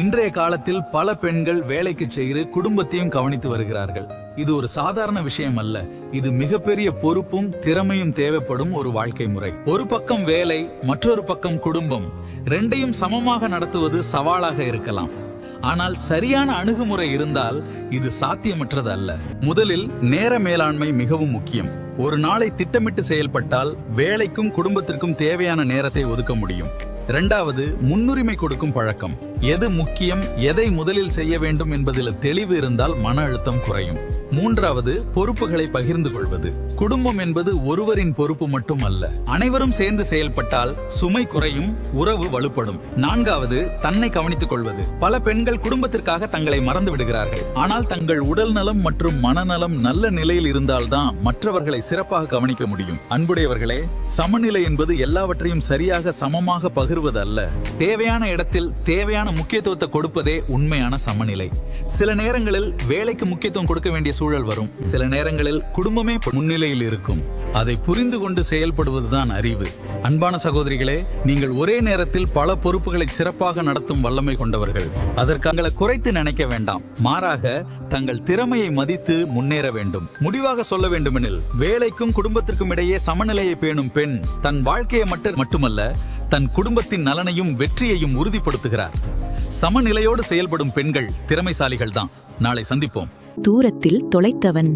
இன்றைய காலத்தில் பல பெண்கள் வேலைக்கு செய்து குடும்பத்தையும் கவனித்து வருகிறார்கள். இது ஒரு சாதாரண விஷயம் அல்ல. இது மிகப்பெரிய பொறுப்பும் திறமையும் தேவைப்படும் ஒரு வாழ்க்கை முறை. ஒரு பக்கம் வேலை, மற்றொரு பக்கம் குடும்பம், ரெண்டையும் சமமாக நடத்துவது சவாலாக இருக்கலாம். ஆனால் சரியான அணுகுமுறை இருந்தால் இது சாத்தியமற்றது அல்ல. முதலில் நேர மேலாண்மை மிகவும் முக்கியம். ஒரு நாளை திட்டமிட்டு செயல்பட்டால் வேலைக்கும் குடும்பத்திற்கும் தேவையான நேரத்தை ஒதுக்க முடியும். இரண்டாவது, முன்னுரிமை கொடுக்கும் பழக்கம். எது முக்கியம், எதை முதலில் செய்ய வேண்டும் என்பதில் தெளிவு இருந்தால் மன அழுத்தம் குறையும். மூன்றாவது, பொறுப்புகளை பகிர்ந்து கொள்வது. குடும்பம் என்பது ஒருவரின் பொறுப்பு மட்டும் அல்ல. அனைவரும் சேர்ந்து செயல்பட்டால் சுமை குறையும், உறவு வலுப்படும். நான்காவது, தன்னை கவனித்துக் கொள்வது. பல பெண்கள் குடும்பத்திற்காக தங்களை மறந்து விடுகிறார்கள். ஆனால் தங்கள் உடல் நலம் மற்றும் மனநலம் நல்ல நிலையில் இருந்தால்தான் மற்றவர்களை சிறப்பாக கவனிக்க முடியும். அன்புடையவர்களே, சமநிலை என்பது எல்லாவற்றையும் சரியாக சமமாக பகிர்வது அல்ல. தேவையான இடத்தில் தேவையான முக்கியத்துவத்தை கொடுப்பதே உண்மையான சமநிலை. சில நேரங்களில் வேலைக்கு முக்கியத்துவம் கொடுக்க வேண்டிய சூழல் வரும். சில நேரங்களில் குடும்பமே முன்னிலையில் இருக்கும். அதை புரிந்து கொண்டு செயல்படுவதுதான் அறிவு. அன்பான சகோதரிகளே, நீங்கள் ஒரே நேரத்தில் பல பொறுப்புகளை சிறப்பாக நடத்தும் வல்லமை கொண்டவர்கள். அதற்கு தங்களை குறைத்து நினைக்க வேண்டாம். மாறாக தங்கள் திறமையை மதித்து முன்னேற வேண்டும். முடிவாக சொல்ல வேண்டுமெனில், வேலைக்கும் குடும்பத்திற்கும் இடையே சமநிலையை பேணும் பெண் தன் வாழ்க்கையை மட்டுமல்ல, தன் குடும்பத்தின் நலனையும் வெற்றியையும் உறுதிப்படுத்துகிறார். சமநிலையோடு செயல்படும் பெண்கள் திறமைசாலிகள் தான். நாளை சந்திப்போம். தூரத்தில் தொலைத்தவன்.